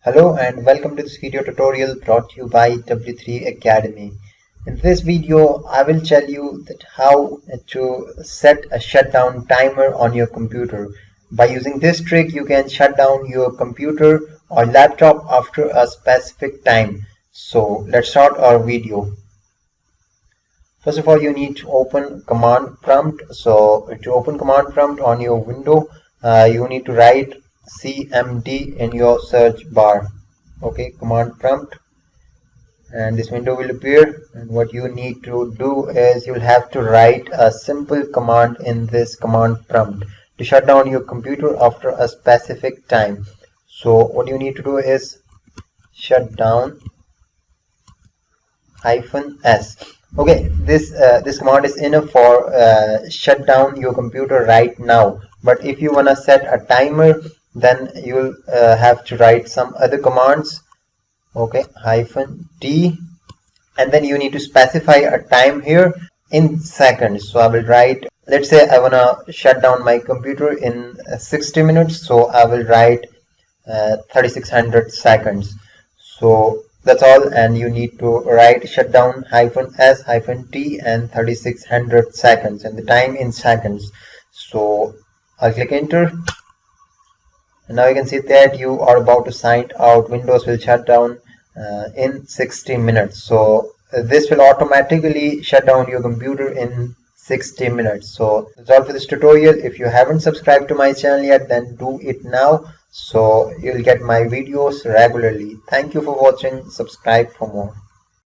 Hello and welcome to this video tutorial brought to you by W3 Academy. In this video, I will tell you that how to set a shutdown timer on your computer. By using this trick, you can shut down your computer or laptop after a specific time. So let's start our video. First of all, you need to open command prompt. So to open command prompt on your window, you need to write CMD in your search bar. Okay, command prompt, and this window will appear, and what you need to do is you'll have to write a simple command in this command prompt to shut down your computer after a specific time. So what you need to do is shutdown -s. Okay, this command is enough for shut down your computer right now, but if you want to set a timer, then you'll have to write some other commands. Okay, -t, and then you need to specify a time here in seconds. So I will write, let's say I want to shut down my computer in 60 minutes, so I will write 3600 seconds. So that's all, and you need to write shutdown -s-t and 3600 seconds and the time in seconds. So I'll click enter, and now you can see that you are about to sign out. Windows will shut down in 60 minutes. So this will automatically shut down your computer in 60 minutes. So that's all for this tutorial. If you haven't subscribed to my channel yet, then do it now, so you'll get my videos regularly. Thank you for watching. Subscribe for more.